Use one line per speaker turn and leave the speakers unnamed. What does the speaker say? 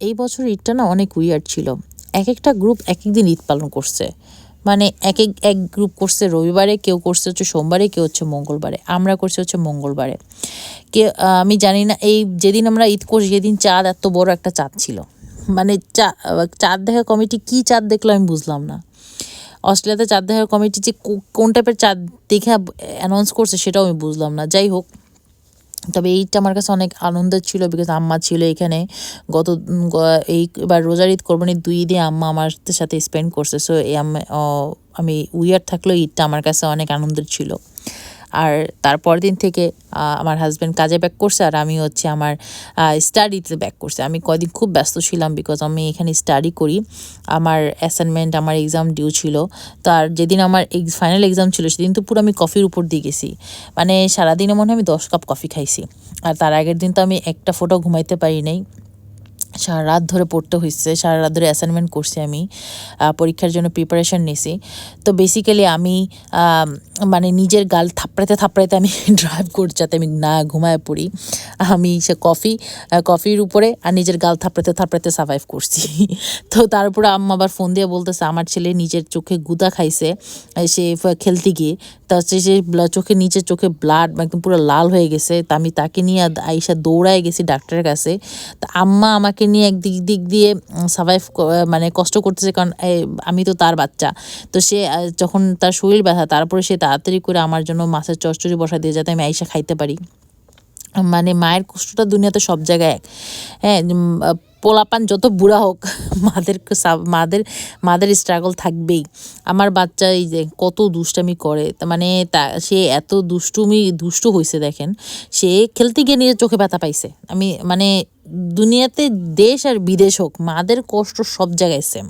এই বছর ঈদটা না অনেক উইয়ার্ড ছিল। একটা গ্রুপ এক দিন ঈদ পালন করছে। মানে এক গ্রুপ করছে রবিবারে, কেউ করছে হচ্ছে সোমবারে, কেউ হচ্ছে মঙ্গলবারে। আমরা করছি হচ্ছে মঙ্গলবারে। আমি জানি না, এই যেদিন আমরা ঈদ করছি সেদিন চাঁদ, এত বড় একটা চাঁদ ছিল। মানে চাঁদ দেখা কমিটি কী চাঁদ দেখলো আমি বুঝলাম না। অস্ট্রেলিয়াতে চাঁদ দেখার কমিটি যে কোন টাইপের চাঁদ দেখে অ্যানাউন্স করছে সেটাও আমি বুঝলাম না। যাই হোক, তবে এইটা আমার কাছে অনেক আনন্দের ছিল, বিকজ আম্মা ছিল এখানে। এইবার রোজার ঈদ, কোরবানির 2 ঈদে আম্মা আমার সাথে স্পেন্ড করছে। সো আমি উইয়ার থাকলেও ঈদটা আমার কাছে অনেক আনন্দের ছিল। আর তারপর দিন থেকে আমার হাজব্যান্ড কাজে ব্যাক করছে, আর আমি হচ্ছে আমার স্টাডিতে ব্যাক করছে। আমি কয়দিন খুব ব্যস্ত ছিলাম, বিকজ আমি এখানে স্টাডি করি। আমার অ্যাসাইনমেন্ট, আমার এক্সাম ডিউ ছিল। তার যেদিন আমার ফাইনাল এক্সাম ছিল সেদিন তো পুরো আমি কফির উপর দিয়ে গেছি। মানে সারাদিনে মনে হয় আমি 10 কাপ কফি খাইছি। আর তার আগের দিন তো আমি একটা ফোঁটাও ঘুমাইতে পারি নাই। সারা রাত ধরে পড়তে হয়েছে, সারা রাত ধরে অ্যাসাইনমেন্ট করছি, আমি পরীক্ষার জন্য প্রিপারেশন নিছি। তো বেসিক্যালি আমি মানে নিজের গাল থাপড়াইতে থাপড়াইতে আমি ড্রাইভ করছি যাতে আমি না ঘুমায় পড়ি। আমি সে কফির উপরে আর নিজের গাল থাপড়াইতে থাপড়াইতে সার্ভাইভ করছি। তো তারপরে আম্মা আবার ফোন দিয়ে বলতেছে আমার ছেলে নিজের চোখে গুদা খাইছে সে খেলতে গিয়ে। তা হচ্ছে সে চোখে ব্লাড একদম পুরো লাল হয়ে গেছে। তা আমি তাকে নিয়ে আইসা দৌড়ায় গেছি ডাক্তারের কাছে। তা আম্মা আমাকে নিয়ে দিক দিয়ে সার্ভাইভ মানে কষ্ট করতেছে, কারণ আমি তো তার বাচ্চা। তো সে যখন তার শরীর ব্যথা, তারপরে সে তাড়াতাড়ি করে আমার জন্য মাছের চচ্চড়ি বসা দিয়ে যাতে আমি আইসা খাইতে পারি। মানে মায়ের কষ্টটা দুনিয়াতে সব জায়গায় এক। হ্যাঁ, পোলাপান যত বুড়া হোক, মাদের স্ট্রাগল থাকবেই। আমার বাচ্চা এই যে কত দুষ্টামি করে, মানে সে এত দুষ্টু হয়েছে দেখেন। সে খেলতে গিয়ে নিজের চোখে ব্যথা পাইছে। আমি মানে দুনিয়াতে দেশ আর বিদেশ হোক, মাদের কষ্ট সব জায়গায় সেম।